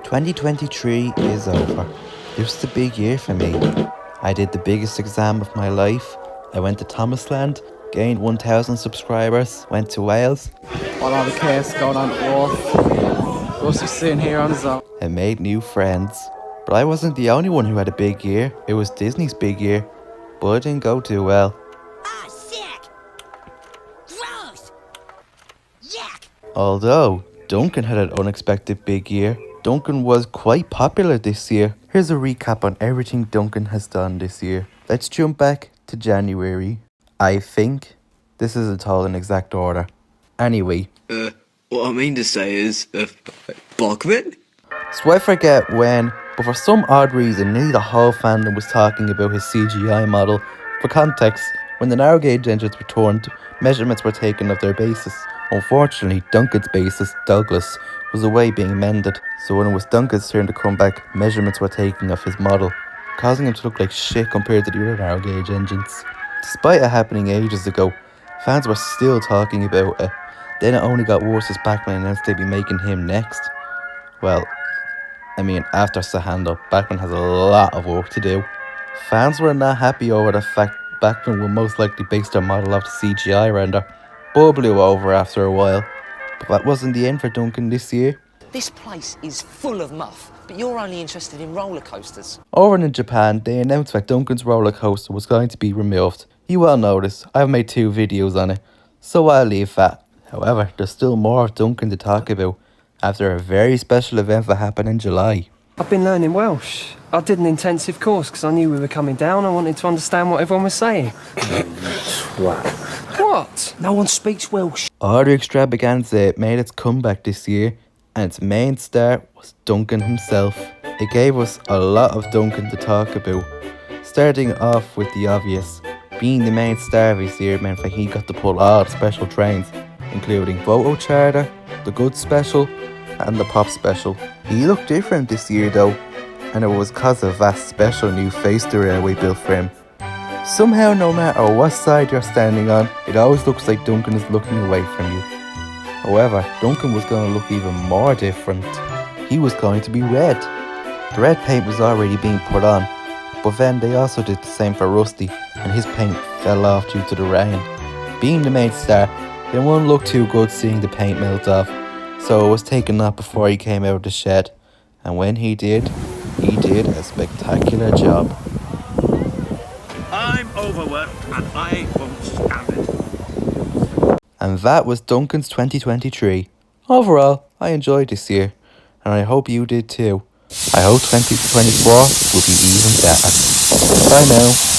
...2023 is over. This was a big year for me. I did the biggest exam of my life. I went to Thomasland, gained 1,000 subscribers, went to Wales. While all the chaos going on at Wharf, Russ is sitting here on his own. And made new friends. But I wasn't the only one who had a big year. It was Disney's big year. But it didn't go too well. Ah, sick! Gross! Yuck! Although, Duncan had an unexpected big year. Duncan was quite popular this year. Here's a recap on everything Duncan has done this year. Let's jump back to January. I think this isn't told in exact order. Anyway. What I mean to say is, Bogman? So I forget when, but for some odd reason, nearly the whole fandom was talking about his CGI model. For context, when the narrow gauge engines returned, measurements were taken of their bases. Unfortunately, Duncan's basis, Douglas, was away being mended, so when it was Duncan's turn to come back, measurements were taken of his model, causing him to look like shit compared to the other narrow gauge engines. Despite it happening ages ago, fans were still talking about it. Then it only got worse as Bachmann announced they'd be making him next. Well, I mean, after Sahando, Bachmann has a lot of work to do. Fans were not happy over the fact Bachmann will most likely base their model off the CGI render, but blew over after a while. But that wasn't the end for Duncan this year. This place is full of muff, but you're only interested in roller coasters. Over in Japan, they announced that Duncan's roller coaster was going to be removed. You well notice, I've made 2 videos on it, so I'll leave that. However, there's still more of Duncan to talk about after a very special event that happened in July. I've been learning Welsh. I did an intensive course because I knew we were coming down. I wanted to understand what everyone was saying. What? No one speaks Welsh. Order Extravaganza made its comeback this year, and its main star was Duncan himself. It gave us a lot of Duncan to talk about. Starting off with the obvious, being the main star this year meant that he got to pull all the special trains, including Voto Charter, the Good Special, and the Pop Special. He looked different this year though, and it was cause of that special new face the railway built for him. Somehow, no matter what side you're standing on, it always looks like Duncan is looking away from you. However, Duncan was going to look even more different. He was going to be red. The red paint was already being put on, but then they also did the same for Rusty, and his paint fell off due to the rain. Being the main star, it wouldn't look too good seeing the paint melt off, so it was taken off before he came out of the shed, and when he did a spectacular job. I'm overworked and I won't stand it. And that was Duncan's 2023. Overall, I enjoyed this year, and I hope you did too. I hope 2024 will be even better. Bye now.